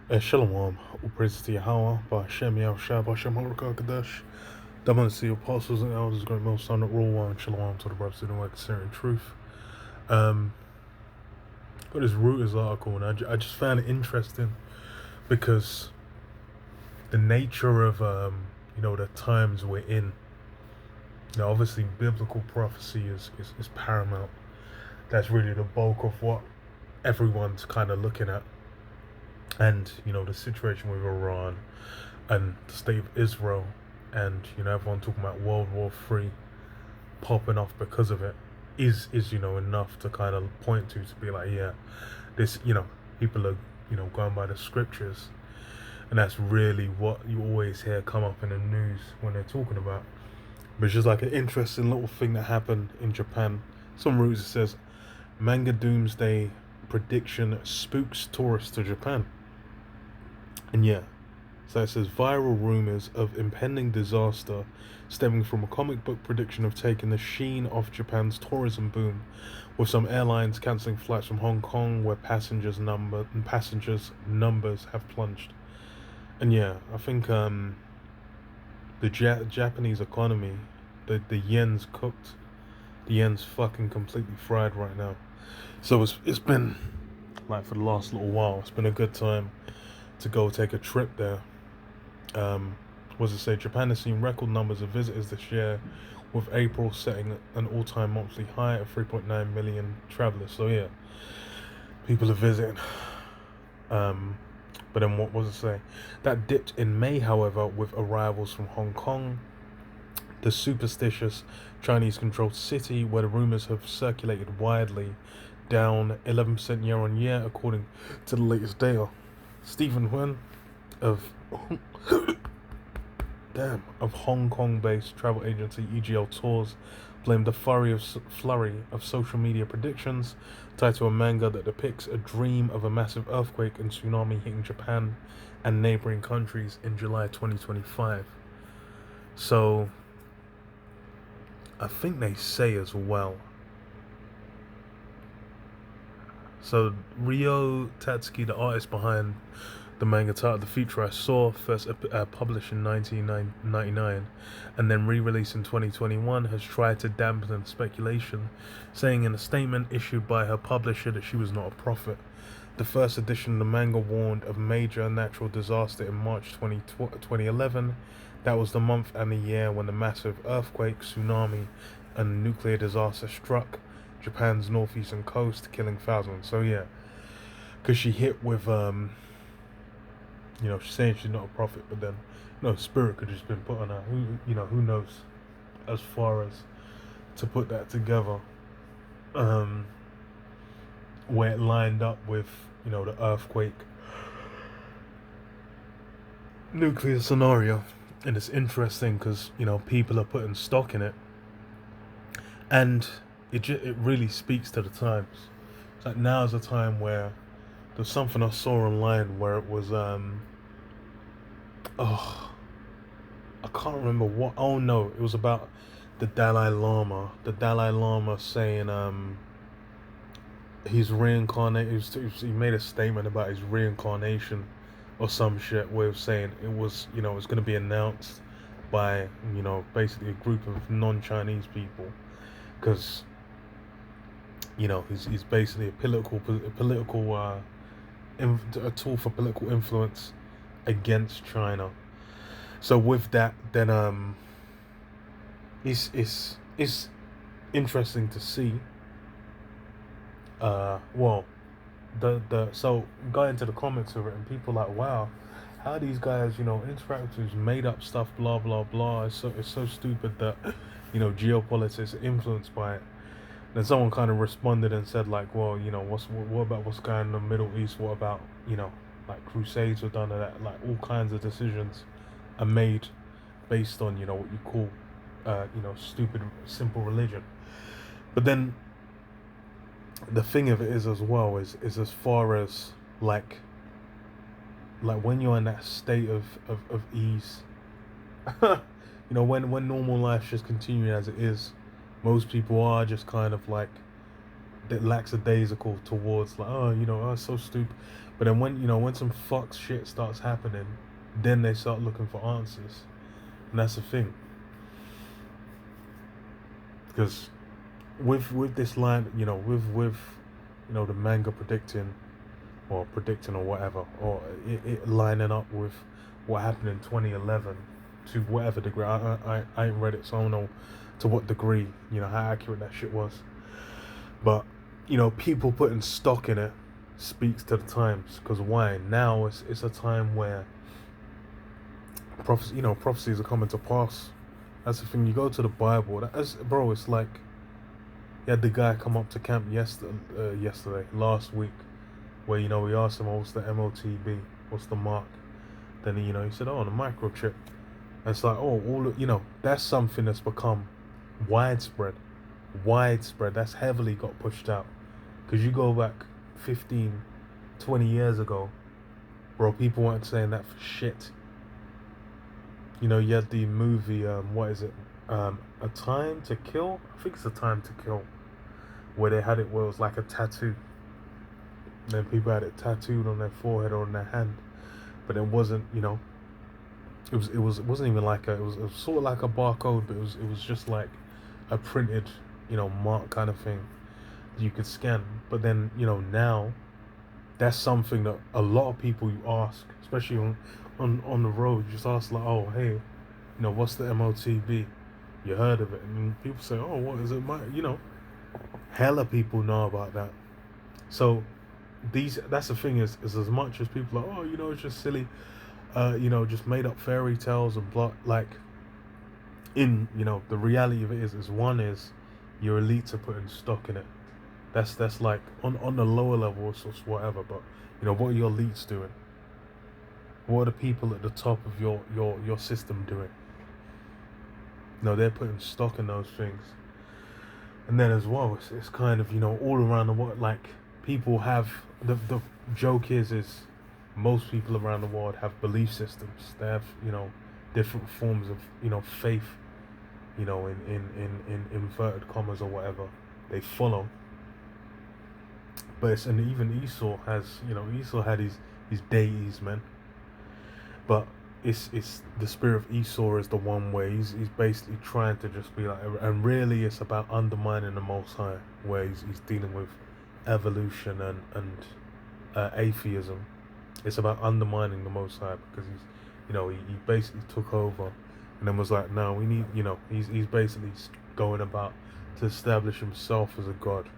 Shalom, all praises to Yahweh, Ba'Shem Yahushua, Ba'Shem HaRuach HaKadosh, Daman to the apostles and elders, great most on the rule, and Shalom to the brothers in the way concerning truth. Got this Reuters article, and I just found it interesting because the nature of, the times we're in, obviously biblical prophecy is paramount. That's really the bulk of what everyone's kind of looking at. And, the situation with Iran and the state of Israel and, everyone talking about World War III popping off because of it is enough to kind of point to be like, yeah, this, people are, going by the scriptures. And that's really what you always hear come up in the news when they're talking about. But it's just like an interesting little thing that happened in Japan. Some Reuters says, manga doomsday prediction spooks tourists to Japan. And yeah, so it says viral rumors of impending disaster stemming from a comic book prediction of taking the sheen off Japan's tourism boom, with some airlines cancelling flights from Hong Kong where passengers numbers have plunged. And yeah, I think the Japanese economy, the yen's cooked. The yen's fucking completely fried right now. So it's been like for the last little while, it's been a good time to go take a trip there. Japan has seen record numbers of visitors this year, with April setting an all-time monthly high of 3.9 million travelers. So yeah, people are visiting. But then that dipped in May, however, with arrivals from Hong Kong, the superstitious Chinese-controlled city where the rumors have circulated widely, down 11% year on year, according to the latest data. Stephen Wen of Hong Kong-based travel agency EGL Tours blamed the flurry of social media predictions tied to a manga that depicts a dream of a massive earthquake and tsunami hitting Japan and neighboring countries in July 2025. So I think they say as well. So Ryo Tatsuki, the artist behind the manga title The Future I Saw, first published in 1999 and then re-released in 2021, has tried to dampen speculation, saying in a statement issued by her publisher that she was not a prophet. The first edition of the manga warned of major natural disaster in March 2011. That was the month and the year when the massive earthquake, tsunami, and nuclear disaster struck Japan's northeastern coast, killing thousands. So yeah, because she hit with she's saying she's not a prophet, but then spirit could just been put on her. Who knows, as far as to put that together, where it lined up with the earthquake nuclear scenario. And it's interesting because people are putting stock in it, and it really speaks to the times. It's like now is a time where there's something I saw online where it was I can't remember what. Oh no, it was about the Dalai Lama. The Dalai Lama saying he's reincarnated. He made a statement about his reincarnation or some shit, way of saying it was it's going to be announced by basically a group of non-Chinese people, because he's basically a tool for political influence against China. So with that, then it's interesting to see. So got into the comments of it, and people like, wow, how these guys interact with made up stuff, blah blah blah. It's so stupid that geopolitics are influenced by it. Then someone kind of responded and said like, well, what about what's going on in the Middle East? What about like crusades were done, and that like all kinds of decisions are made based on what you call stupid simple religion. But then the thing of it is as well is as far as like when you're in that state of ease, when normal life's just continuing as it is, most people are just kind of like lackadaisical towards like, oh, oh, it's so stupid. But then when some fuck shit starts happening, then they start looking for answers, and that's the thing. Because with this line, with the manga predicting or whatever, or it lining up with what happened in 2011 to whatever degree. I ain't read it, so I don't know to what degree, how accurate that shit was. But people putting stock in it speaks to the times. Because why? Now it's a time where prophecies are coming to pass. That's the thing. You go to the Bible, bro. It's like you had the guy come up to camp last week, where we asked him, oh, what's the MOTB, what's the mark? Then he said, oh, the microchip. And it's like, oh, that's something that's become widespread. That's heavily got pushed out. Because you go back 15, 20 years ago, bro, people weren't saying that for shit. You had the movie, what is it? A Time to Kill? I think it's A Time to Kill. Where they had it where it was like a tattoo. And then people had it tattooed on their forehead or on their hand. But it wasn't, it wasn't even like it was sort of like a barcode, but it was just like a printed, mark kind of thing you could scan. But then, now that's something that a lot of people you ask, especially on the road, you just ask like, oh, hey, what's the MOTB? You heard of it? And people say, oh, what is it? Hella people know about that. So that's the thing is as much as people are, oh, it's just silly, just made up fairy tales and blah, like, in, the reality of it is one is your elites are putting stock in it. That's like on the lower level or whatever, but what are your elites doing? What are the people at the top of your system doing? They're putting stock in those things. And then as well, it's kind of, all around the world, like, people have, the joke is most people around the world have belief systems. They have, different forms of, faith, in inverted commas or whatever they follow. But and even Esau has, Esau had his deities, man. But it's the spirit of Esau is the one where he's basically trying to just be like, and really it's about undermining the Most High, where he's dealing with evolution and atheism. It's about undermining the Most High because he basically took over and then was like, no, we need, he's basically going about to establish himself as a god.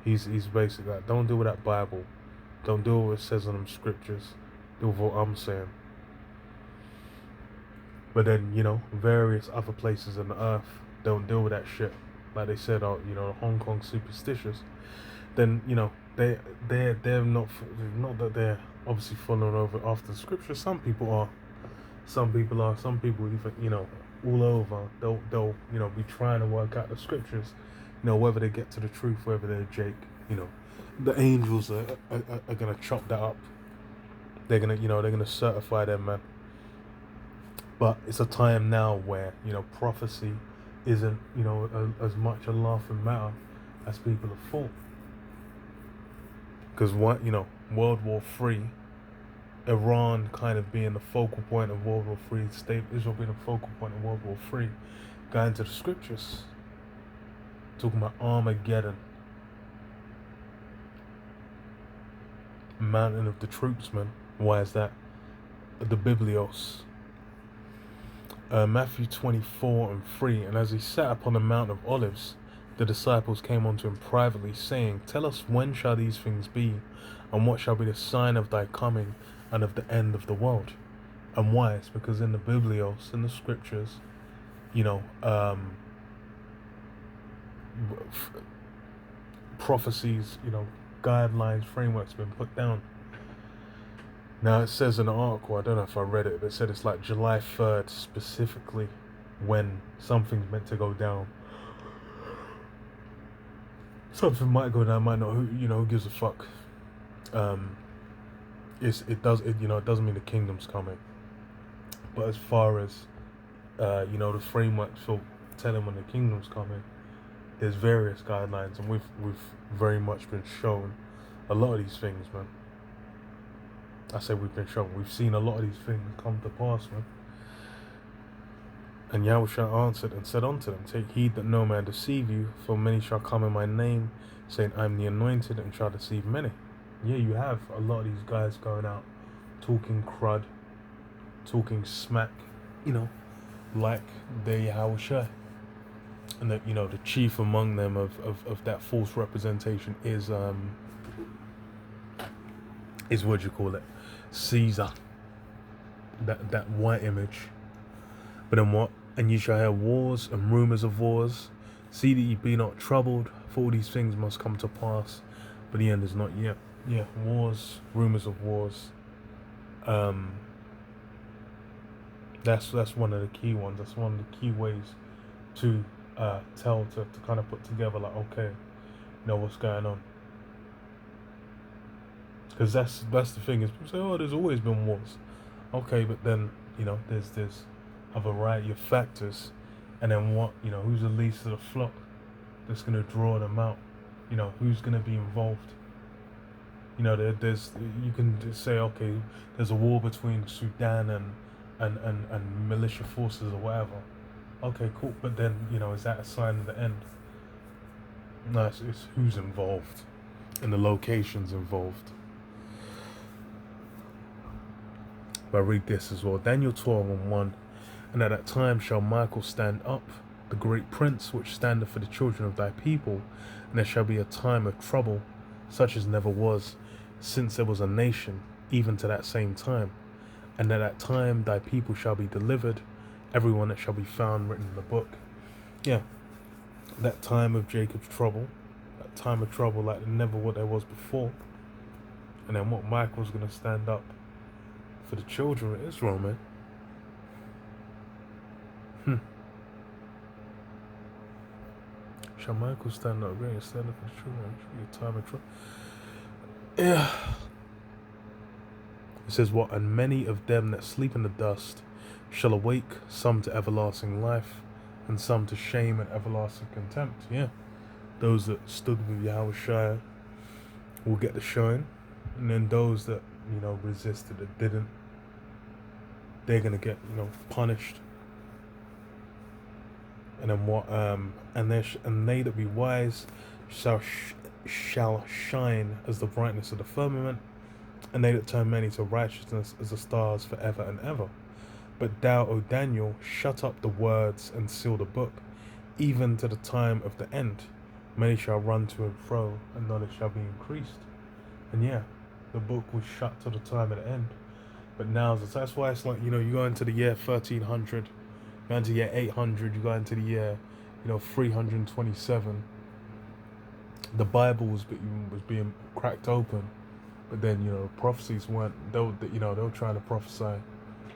He's basically like, don't deal with that Bible, don't deal with what it says in them scriptures, deal with what I'm saying. But then, various other places on the earth don't deal with that shit. Like they said, Hong Kong superstitious. Then, they're not that they're obviously following over after the scripture. Some people are. Some people even, all over, they'll be trying to work out the scriptures, whether they get to the truth, whether they're Jake, the angels are gonna chop that up. They're gonna certify them, man. But it's a time now where, prophecy isn't, as much a laughing matter as people have thought. Because World War III, Iran kind of being the focal point of World War III, State of Israel being the focal point of World War III, got into the scriptures, talking about Armageddon, mountain of the troops, man. Why is that? The Biblios. Matthew 24:3, and as he sat upon the Mount of Olives, the disciples came unto him privately, saying, tell us, when shall these things be, and what shall be the sign of thy coming and of the end of the world? And why? It's because in the Biblios, in the scriptures, prophecies, guidelines, frameworks been put down. Now it says in the article, I don't know if I read it, but it said it's like July 3rd specifically when something's meant to go down. Something might go down, might not. Who gives a fuck? It doesn't mean the kingdom's coming. But as far as the framework for telling when the kingdom's coming, there's various guidelines, and we've very much been shown a lot of these things, man. I say we've been shown. We've seen a lot of these things come to pass, man. And Yahushua answered and said unto them, take heed that no man deceive you, for many shall come in my name, saying, I'm the anointed, and shall deceive many. Yeah, you have a lot of these guys going out talking crud, talking smack, like they're Yahushua. And that, the chief among them of that false representation is what you call it, Caesar, that white image. But then what? And you shall hear wars and rumors of wars. See that ye be not troubled, for all these things must come to pass, but the end is not yet. Yeah, wars, rumors of wars. That's one of the key ones. That's one of the key ways to to kind of put together, like, okay, what's going on. Because that's the thing, is people say, oh, there's always been wars. Okay, but then, there's a variety of factors, and then what, who's the least of the flock that's going to draw them out? Who's going to be involved? There's you can just say, okay, there's a war between Sudan and militia forces or whatever. Okay, cool, but then, is that a sign of the end? No, it's who's involved and the locations involved. But I read this as well. Daniel 12:1. And at that time shall Michael stand up, the great prince, which standeth for the children of thy people, and there shall be a time of trouble, such as never was, since there was a nation, even to that same time. And at that time thy people shall be delivered, everyone that shall be found written in the book. Yeah, that time of Jacob's trouble, that time of trouble like never what there was before. And then what? Michael's going to stand up for the children of Israel, man. Shall Michael stand up again? Stand up for the children. It should be a time of trouble. Yeah. It says what? And many of them that sleep in the dust shall awake, some to everlasting life, and some to shame and everlasting contempt. Yeah. Those that stood with Yahushua will get the shine, and then those that, resisted, that didn't, they're gonna get, punished. And then what? And they that be wise shall shine as the brightness of the firmament, and they that turn many to righteousness as the stars forever and ever. But thou, O Daniel, shut up the words and seal the book, even to the time of the end. Many shall run to and fro, and knowledge shall be increased. And yeah, the book was shut to the time of the end. But now, that's why it's like, you go into the year 1300, you go into the year 800, you go into the year, 327. The Bible was being cracked open, but then, prophecies weren't. They were trying to prophesy,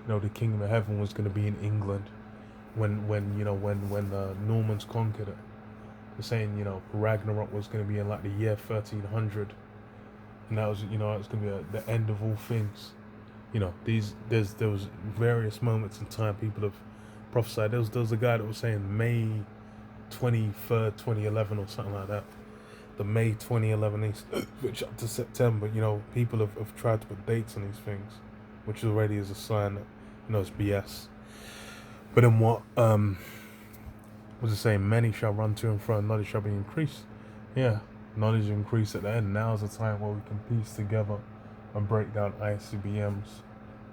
the kingdom of heaven was going to be in England, when the Normans conquered it. They're saying, Ragnarok was going to be in like the year 1300, and that was, it was going to be the end of all things. There was various moments in time people have prophesied. There was a guy that was saying May 23rd, 2011 or something like that. The May 2011, which up to September, people have tried to put dates on these things, which already is a sign that, it's BS. But then what, was it saying? Many shall run to and fro, and knowledge shall be increased. Yeah, knowledge increase at the end. Now is the time where we can piece together and break down ICBMs,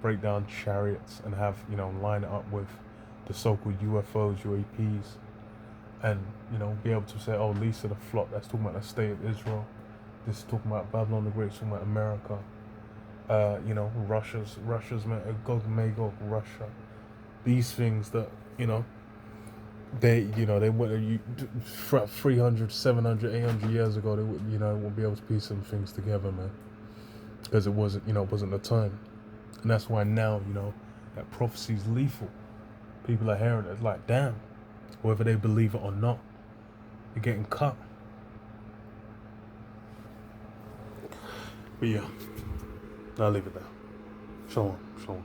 break down chariots, and have, line it up with the so-called UFOs, UAPs, and, be able to say, oh, least of the flock, that's talking about the state of Israel. This is talking about Babylon the Great, talking about America. Russia's Gog Magog, Russia. These things that, they went 300, 700, 800 years ago, they won't be able to piece some things together, man. Because it wasn't the time. And that's why now, that prophecy is lethal. People are hearing it like, damn, whether they believe it or not, they're getting cut. But yeah, I'll leave it there. Shalom, shalom.